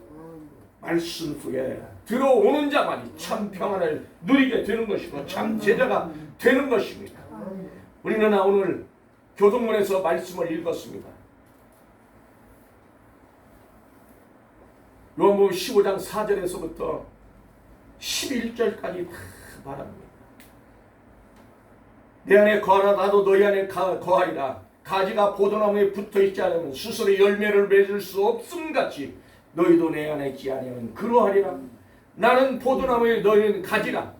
말씀 속에 들어오는 자만이 참 평안을 누리게 되는 것이고 참 제자가 되는 것입니다. 우리는 오늘 교동문에서 말씀을 읽었습니다. 요한복음 15장 4절에서부터 11절까지 다 말합니다. 내 안에 거하라 나도 너희 안에 거하리라. 가지가 포도나무에 붙어있지 않으면 스스로 열매를 맺을 수 없음같이 너희도 내 안에 있지 아니하면 그러하리라. 나는 포도나무에 너희는 가지라.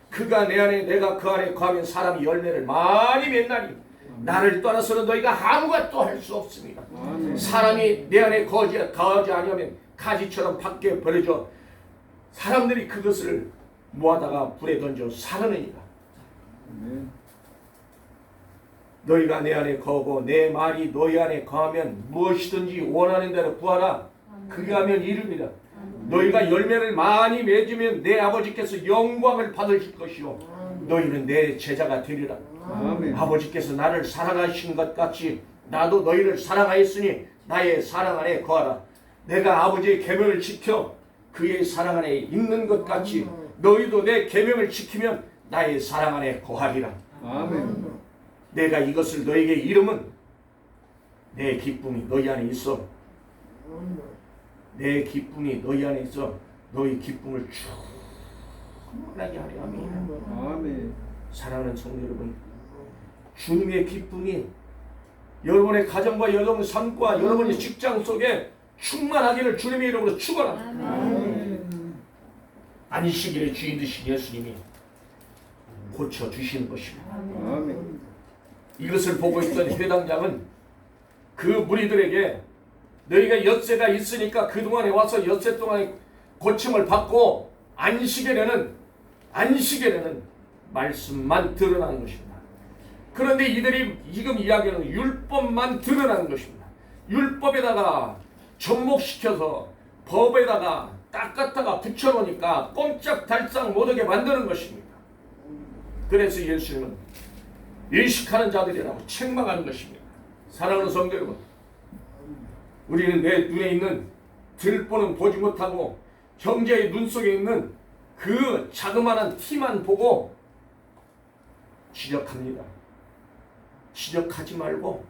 그가 내 안에 내가 그 안에 거하면 사람이 열매를 많이 맺나니 나를 떠나서는 너희가 아무것도 할 수 없습니다. 아멘. 사람이 내 안에 거하지 아니하면 가지처럼 밖에 버려져 사람들이 그것을 모아다가 불에 던져 사르느니라. 아멘. 너희가 내 안에 거하고 내 말이 너희 안에 거하면 무엇이든지 원하는 대로 구하라. 그게 하면 이릅니다. 너희가 열매를 많이 맺으면 내 아버지께서 영광을 받으실 것이요 너희는 내 제자가 되리라. 아멘. 아버지께서 나를 사랑하신 것 같이 나도 너희를 사랑하였으니 나의 사랑 안에 거하라. 내가 아버지의 계명을 지켜 그의 사랑 안에 있는 것 같이 너희도 내 계명을 지키면 나의 사랑 안에 거하리라. 아멘. 내가 이것을 너에게 이름은 내 기쁨이 너희 안에 있어. 내 기쁨이 너희 안에 있어. 너희 기쁨을 충만하게 하려 함이라. 아멘. 사랑하는 성도 여러분, 주님의 기쁨이 여러분의 가정과 여러분의 삶과 여러분의 직장 속에 충만하기를 주님의 이름으로 축원합니다. 아멘. 안식일의 주인 되신 예수님이 고쳐주시는 것입니다. 아멘. 이것을 보고 있던 회당장은 그 무리들에게 너희가 엿새가 있으니까 그동안에 와서 엿새 동안에 고침을 받고 안식일에는 말씀만 드러나는 것입니다. 그런데 이들이 지금 이야기하는 율법만 드러나는 것입니다. 율법에다가 접목시켜서 법에다가 딱 갖다가 붙여놓으니까 꼼짝달싹 못하게 만드는 것입니다. 그래서 예수님은 일식하는 자들이라고 책망하는 것입니다. 사랑하는 성도 여러분, 우리는 내 눈에 있는 들보는 보지 못하고 형제의 눈 속에 있는 그 자그마한 티만 보고 지적합니다. 지적하지 말고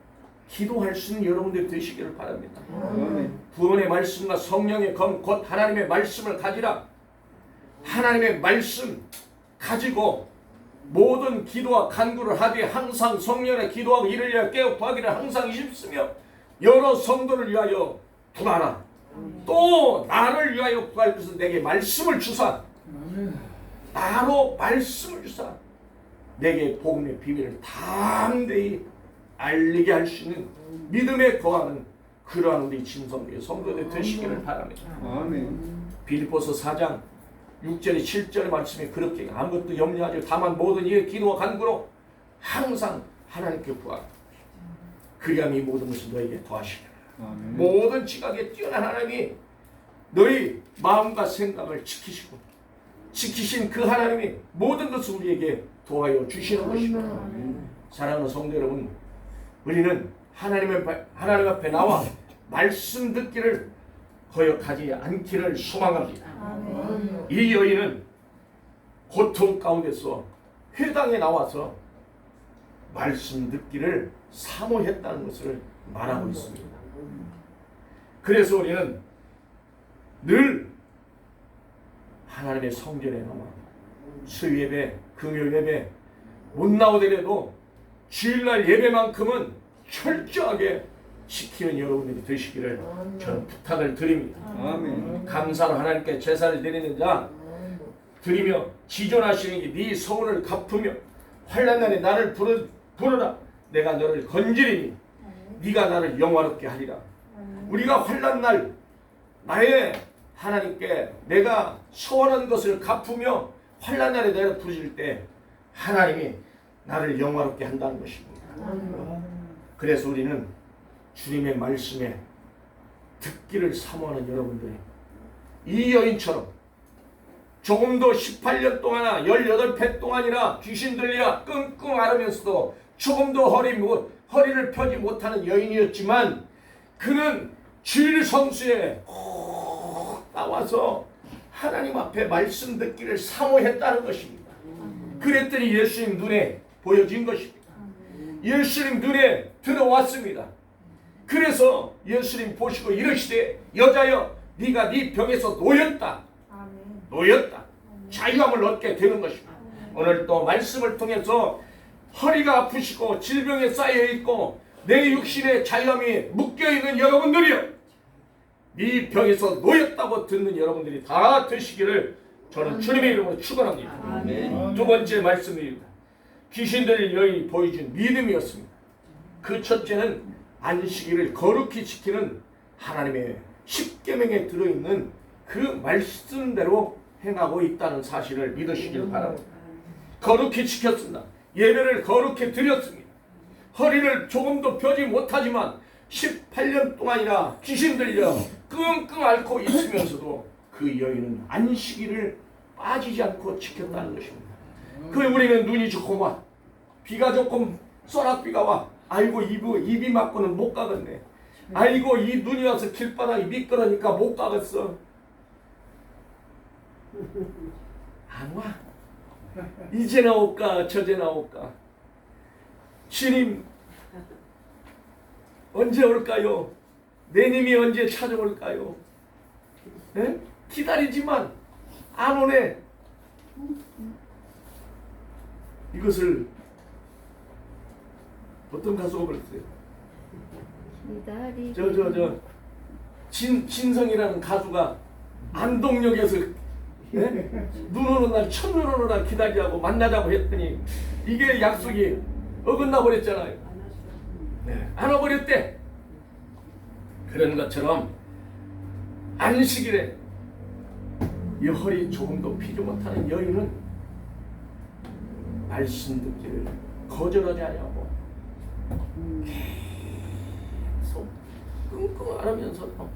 기도할 수 있는 여러분들이 되시기를 바랍니다. 아멘. 구원의 말씀과 성령의 검 곧 하나님의 말씀을 가지라. 하나님의 말씀 가지고 모든 기도와 간구를 하되 항상 성령의 기도하고 이를 위하여 깨어 구하기를 항상 힘쓰며 여러 성도를 위하여 구하라. 또 나를 위하여 구할 것은 내게 말씀을 주사. 나로 말씀을 주사. 내게 복음의 비밀을 담대히 알리게 할 수 있는 믿음에 거하는 그러한 우리 진성교회 성도들 되시기를 바랍니다. 아멘. 빌립보서 4장 6절에 7절의 말씀에 그렇게 아무것도 염려하지 다만 모든 일에 기도와 간구로 항상 하나님께 구하라. 그리하면 이 모든 것을 너에게 더하시리라. 아멘. 모든 지각에 뛰어난 하나님이 너희 마음과 생각을 지키시고 지키신 그 하나님이 모든 것을 우리에게 도와여 주시는 것입니다. 사랑하는 성도 여러분, 우리는 하나님 앞에 나와 말씀 듣기를 거역하지 않기를 소망합니다. 아멘. 이 여인은 고통 가운데서 회당에 나와서 말씀 듣기를 사모했다는 것을 말하고 있습니다. 그래서 우리는 늘 하나님의 성전에 나와 수요예배, 금요예배 못 나오더라도 주일날 예배만큼은 철저하게 지키는 여러분들이 되시기를 저는 부탁을 드립니다. 아멘. 감사로 하나님께 제사를 드리는 자 드리며 지존하시는 이 네 서원을 갚으며 환난날에 나를 부르라. 내가 너를 건지리니 네가 나를 영화롭게 하리라. 우리가 환난날 나의 하나님께 내가 소원한 것을 갚으며 환난날에 내가 부르실 때 하나님이 나를 영화롭게 한다는 것입니다. 그래서 우리는 주님의 말씀에 듣기를 사모하는 여러분들이 이 여인처럼 조금도 18년 동안이나 18회 동안이나 귀신 들려 끙끙 앓으면서도 조금도 허리를 펴지 못하는 여인이었지만 그는 주일 성수에 꼭 나와서 하나님 앞에 말씀 듣기를 사모했다는 것입니다. 그랬더니 예수님 눈에 보여진 것입니다. 예수님 눈에 들어왔습니다. 그래서 예수님 보시고 이르시되 여자여 네가 네 병에서 놓였다. 놓였다. 자유함을 얻게 되는 것입니다. 오늘 또 말씀을 통해서 허리가 아프시고 질병에 쌓여있고 내 육신에 자유함이 묶여있는 여러분들이요, 네 병에서 놓였다고 듣는 여러분들이 다 되시기를 저는 주님의 이름으로 축원합니다. 아멘. 두 번째 말씀입니다. 귀신들 여인이 보여준 믿음이었습니다. 그 첫째는 안식일을 거룩히 지키는 하나님의 십계명에 들어있는 그 말씀대로 행하고 있다는 사실을 믿으시길 바랍니다. 거룩히 지켰습니다. 예배를 거룩히 드렸습니다. 허리를 조금도 펴지 못하지만 18년 동안이나 귀신 들려 끙끙 앓고 있으면서도 그 여인은 안식일을 빠지지 않고 지켰다는 것입니다. 그 우리는 눈이 좋고 와 비가 조금 쏘락비가 와 아이고 입이 막고는 못 가겠네. 아이고 이 눈이 와서 길바닥이 미끄러니까 못 가겠어. 안 와. 이제 나올까 저제 나올까. 주님 언제 올까요? 내님이 언제 찾아올까요? 에? 기다리지만 안 오네. 이것을 어떤 가수가 그랬어요? 진성이라는 가수가 안동역에서 눈 오는 날 첫눈 오는 날 기다리자고 만나자고 했더니 이게 약속이 어긋나 버렸잖아요. 안 와버렸대. 그런 것처럼 안식일에 이 허리 조금도 피지 못하는 여인은 말씀 듣기를 거절하지 않냐고 계속 끙끙 앓으면서도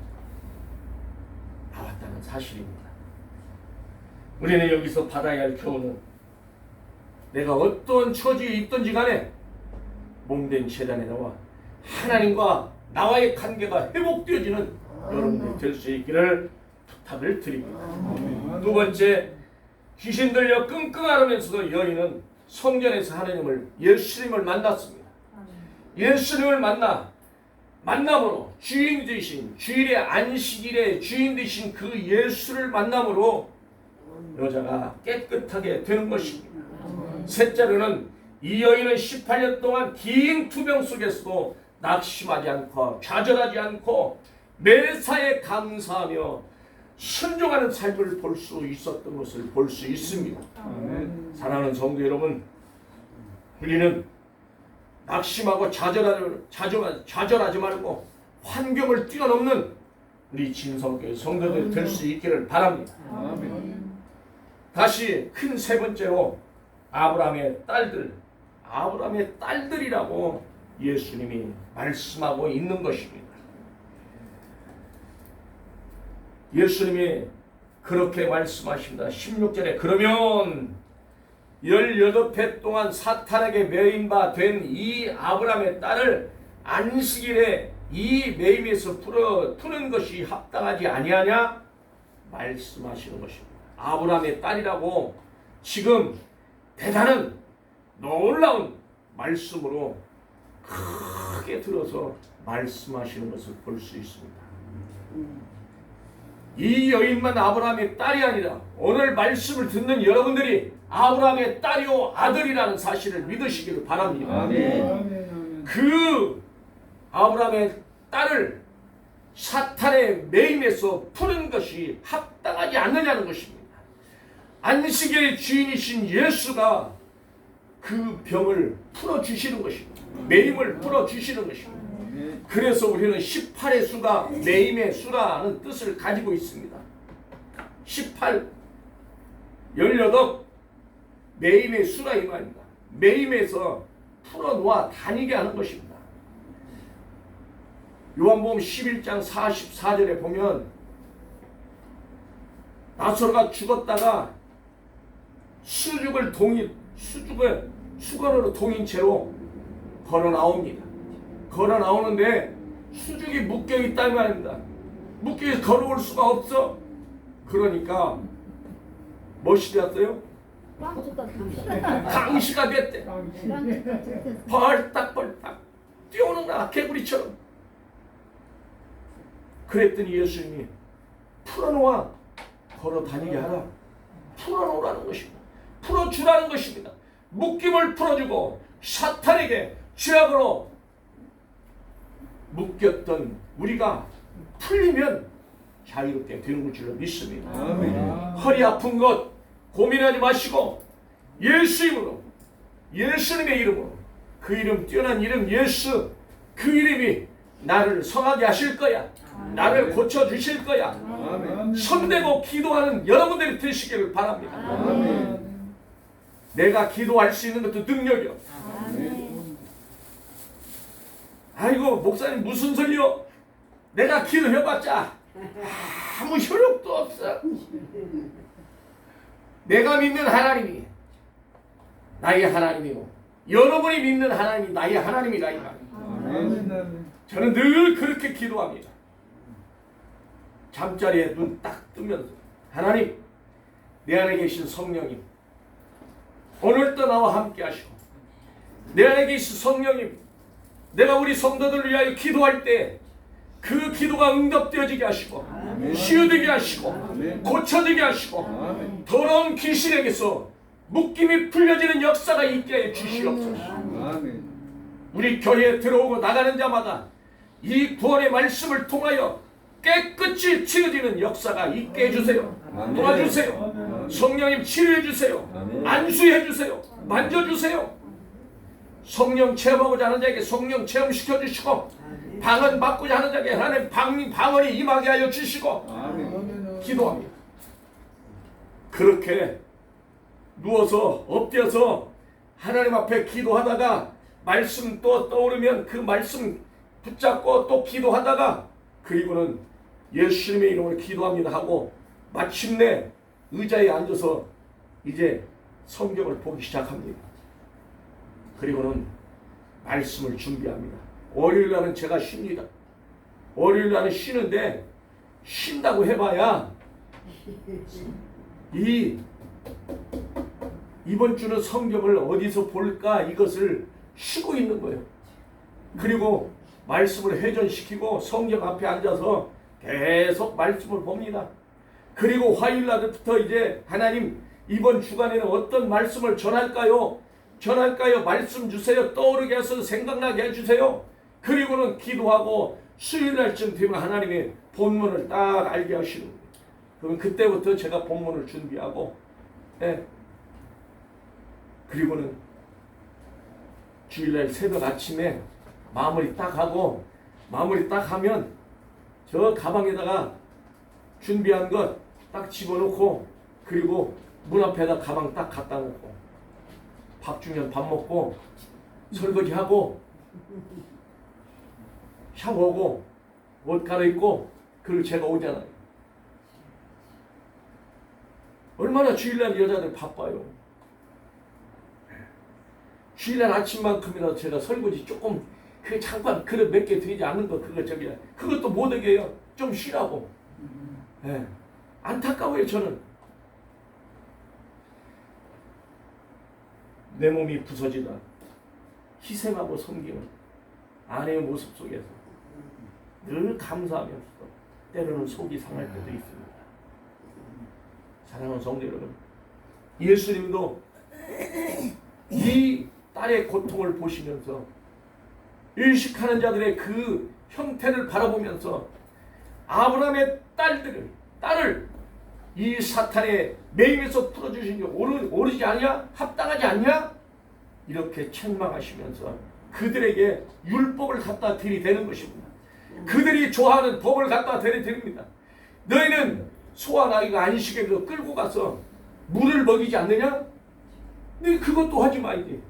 나왔다는 사실입니다. 우리는 여기서 받아야 할 교훈은 내가 어떤 처지에 있든지 간에 몸된 제단에 나와 하나님과 나와의 관계가 회복되어지는 여러분들이 될 수 있기를 부탁을 드립니다. 두 번째, 귀신 들려 끙끙 앓으면서도 여인은 성전에서 하나님을 예수님을 만났습니다. 예수님을 만남으로 주인 되신 주일의 안식일의 주인 되신 그 예수를 만남으로 여자가 깨끗하게 되는 것입니다. 셋째로는 이 여인은 18년 동안 긴 투병 속에서도 낙심하지 않고 좌절하지 않고 매사에 감사하며 순종하는 삶을 볼 수 있었던 것을 볼 수 있습니다. 사랑하는 성도 여러분, 우리는 낙심하고 좌절하지 말고 환경을 뛰어넘는 우리 진성교회 성도들 될 수 있기를 바랍니다. 다시 큰 세 번째로 아브라함의 딸들이라고 예수님이 말씀하고 있는 것입니다. 예수님이 그렇게 말씀하십니다. 16절에 그러면 18해 동안 사탄에게 매인 바 된 이 아브라함의 딸을 안식일에 이 매임에서 푸는 것이 합당하지 아니하냐 말씀하시는 것입니다. 아브라함의 딸이라고 지금 대단한 놀라운 말씀으로 크게 들어서 말씀하시는 것을 볼 수 있습니다. 이 여인만 아브라함의 딸이 아니라 오늘 말씀을 듣는 여러분들이 아브라함의 딸이요 아들이라는 사실을 믿으시기를 바랍니다. 그 아브라함의 딸을 사탄의 매임에서 푸는 것이 합당하지 않느냐는 것입니다. 안식의 주인이신 예수가 그 병을 풀어주시는 것입니다. 매임을 풀어주시는 것입니다. 그래서 우리는 18의 수가 매임의 수라는 뜻을 가지고 있습니다. 18, 18 매임의 수라 이 말입니다. 매임에서 풀어놓아 다니게 하는 것입니다. 요한복음 11장 44절에 보면 나사로가 죽었다가 수건으로 동인 채로 걸어 나옵니다. 걸어 나오는데 수죽이 묶여 있다는 말입니다. 묶여 걸어올 수가 없어. 그러니까 무엇이 되었어요? 강시가 됐대. 벌떡벌떡 뛰어오는 거야, 개구리처럼. 그랬더니 예수님이 풀어놓아 걸어 다니게 하라. 풀어놓으라는 것입니다. 풀어주라는 것입니다. 묶임을 풀어주고 사탄에게 죄악으로 묶였던 우리가 풀리면 자유롭게 되는 줄로 믿습니다. 허리 아픈 것 고민하지 마시고 예수 이름으로, 예수님의 이름으로, 그 이름 뛰어난 이름 예수, 그 이름이 나를 성하게 하실 거야. 나를 고쳐주실 거야. 손대고 기도하는 여러분들이 되시기를 바랍니다. 내가 기도할 수 있는 것도 능력이요. 아이고 목사님 무슨 소리요? 내가 기도해봤자 아무 효력도 없어. 내가 믿는 하나님이 나의 하나님이고 여러분이 믿는 하나님이 나의 하나님이다 이 말입니다. 저는 늘 그렇게 기도합니다. 잠자리에 눈 딱 뜨면서 하나님, 내 안에 계신 성령님 오늘도 나와 함께 하시고, 내 안에 계신 성령님, 내가 우리 성도들을 위하여 기도할 때 그 기도가 응답되어지게 하시고 치유되게 하시고 고쳐지게 하시고 더러운 귀신에게서 묶임이 풀려지는 역사가 있게 해 주시옵소서. 우리 교회에 들어오고 나가는 자마다 이 구원의 말씀을 통하여 깨끗이 치유되는 역사가 있게 해주세요. 도와주세요. 성령님 치료해주세요. 안수해주세요. 만져주세요. 성령 체험하고자 하는 자에게 성령 체험시켜주시고, 방언 받고자 하는 자에게 하나님 방언이 임하게 하여 주시고, 기도합니다. 그렇게 누워서 엎드려서 하나님 앞에 기도하다가 말씀 또 떠오르면 그 말씀 붙잡고 또 기도하다가, 그리고는 예수님의 이름으로 기도합니다 하고 마침내 의자에 앉아서 이제 성경을 보기 시작합니다. 그리고는 말씀을 준비합니다. 월요일 날은 제가 쉽니다. 월요일 날은 쉬는데 쉰다고 해봐야 이번 주는 성경을 어디서 볼까 이것을 쉬고 있는 거예요. 그리고 말씀을 회전시키고 성경 앞에 앉아서 계속 말씀을 봅니다. 그리고 화요일 날부터 이제 하나님 이번 주간에는 어떤 말씀을 전할까요? 말씀 주세요. 떠오르게 해서 생각나게 해주세요. 그리고는 기도하고 수요일 날쯤 되면 하나님의 본문을 딱 알게 하시는 거예요. 그럼 그때부터 제가 본문을 준비하고 그리고는 주일날 새벽 아침에 마무리 딱 하고 마무리 딱 하면 저 가방에다가 준비한 것 딱 집어넣고 그리고 문 앞에다 가방 딱 갖다 놓고 밥 주면 밥 먹고 설거지하고 샤워하고 옷 갈아입고 그리고 제가 오잖아요. 얼마나 주일날 여자들 바빠요. 주일날 아침만큼이라도 제가 설거지 조금 그 잠깐 그릇 몇 개 드리지 않는 거 그것도 못하게 해요. 좀 쉬라고. 안타까워요. 저는 내 몸이 부서지다 희생하고 섬기는 아내의 모습 속에서 늘 감사하면서 때로는 속이 상할 때도 있습니다. 사랑하는 성도 여러분, 예수님도 이 딸의 고통을 보시면서 일식하는 자들의 그 형태를 바라보면서 아브라함의 딸을 이 사탄의 매임에서 풀어주신 게 오르지 않냐? 합당하지 않냐? 이렇게 책망하시면서 그들에게 율법을 갖다 들이대는 것입니다. 그들이 좋아하는 법을 갖다 들이댑니다. 너희는 소와 나귀가 안식일로 끌고 가서 물을 먹이지 않느냐? 너희 그것도 하지 말지.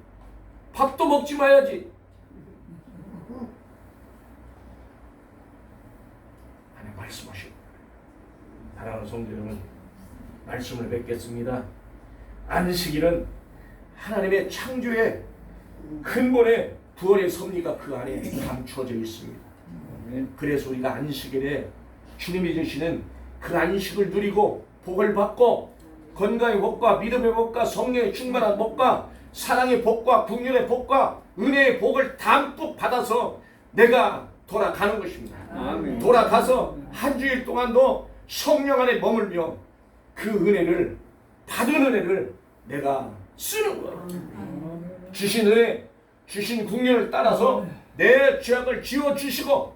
밥도 먹지 마야지. 하나님 말씀하시고 사랑하는 성도 여러분, 말씀을 뵙겠습니다. 안식일은 하나님의 창조의 근본의 부활의 섭리가 그 안에 감추어져 있습니다. 그래서 우리가 안식일에 주님이 주시는 그 안식을 누리고 복을 받고 건강의 복과 믿음의 복과 성령의 충만한 복과 사랑의 복과 긍휼의 복과 은혜의 복을 담뿍 받아서 내가 돌아가는 것입니다. 아멘. 돌아가서 한 주일 동안도 성령 안에 머물며 그 은혜를 받은 은혜를 내가 쓰는 거예요. 주신 은혜, 주신 긍휼을 따라서 내 죄악을 지워주시고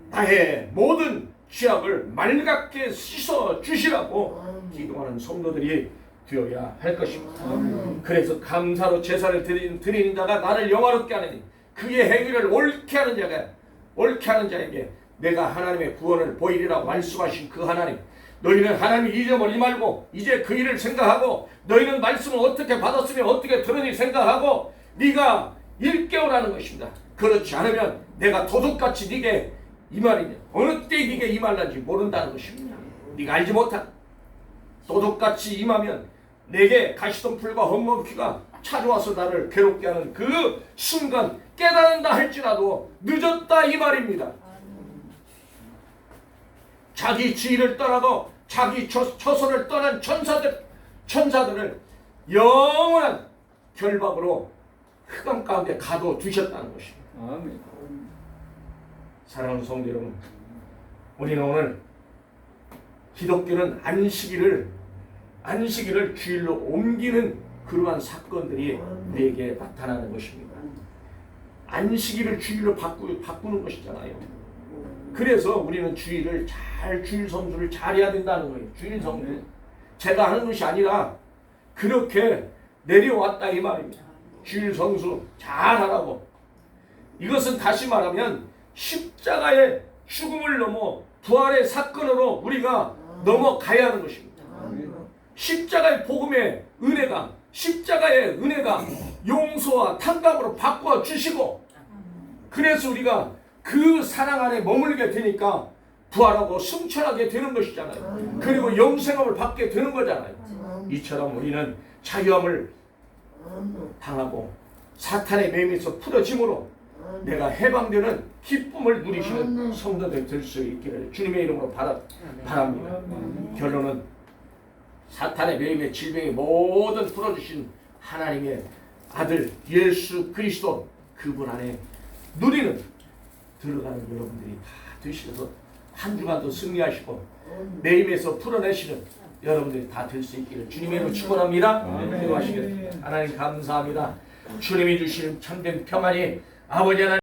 나의 모든 죄악을 맑게 씻어 주시라고 기도하는 성도들이 되어야 할 것입니다. 그래서 감사로 제사를 드리는 자가 나를 영화롭게 하느니 그의 행위를 옳게 하는 자에게 내가 하나님의 구원을 보이리라고 말씀하신 그 하나님, 너희는 하나님을 잊어버리지 말고 이제 그 일을 생각하고 너희는 말씀을 어떻게 받았으며 어떻게 들으니 생각하고 네가 일깨우라는 것입니다. 그렇지 않으면 내가 도둑같이 네게 임하리냐. 어느 때 네게 임할는지 모른다는 것입니다. 네가 알지 못한 도둑같이 임하면 내게 가시덤불과 헛먹이가 찾아와서 나를 괴롭게 하는 그 순간 깨닫는다 할지라도 늦었다 이 말입니다. 자기 지위를 떠나고 자기 처소를 떠난 천사들을 영원한 결박으로 흑암 가운데 가둬두셨다는 것입니다. 아멘. 사랑하는 성도 여러분, 우리는 오늘 기독교는 안식일을 주일로 옮기는 그러한 사건들이 우리에게 나타나는 것입니다. 안식일을 주일로 바꾸는 것이잖아요. 그래서 우리는 주일 성수를 잘 해야 된다는 거예요. 주일 성수. 제가 하는 것이 아니라 그렇게 내려왔다 이 말입니다. 주일 성수 잘 하라고. 이것은 다시 말하면 십자가의 죽음을 넘어 부활의 사건으로 우리가 넘어가야 하는 것입니다. 십자가의 복음의 은혜가, 십자가의 은혜가 용서와 탕감으로 바꿔 주시고, 그래서 우리가 그 사랑 안에 머물게 되니까 부활하고 승천하게 되는 것이잖아요. 그리고 영생함을 받게 되는 거잖아요. 이처럼 우리는 자유함을 당하고 사탄의 매임에서 풀어짐으로 내가 해방되는 기쁨을 누리시는 성도들 될 수 있기를 주님의 이름으로 바랍니다. 결론은 사탄의 매임의 질병의 모든 풀어주신 하나님의 아들 예수 그리스도 그분 안에 누리는 들어가는 여러분들이 다 되시면서 한 주간도 승리하시고 매임에서 풀어내시는 여러분들이 다 될 수 있기를 주님의 이름으로 축원합니다. 기도하시겠습니다. 하나님 감사합니다. 주님이 주시는 참된 평안이 아버지 하나님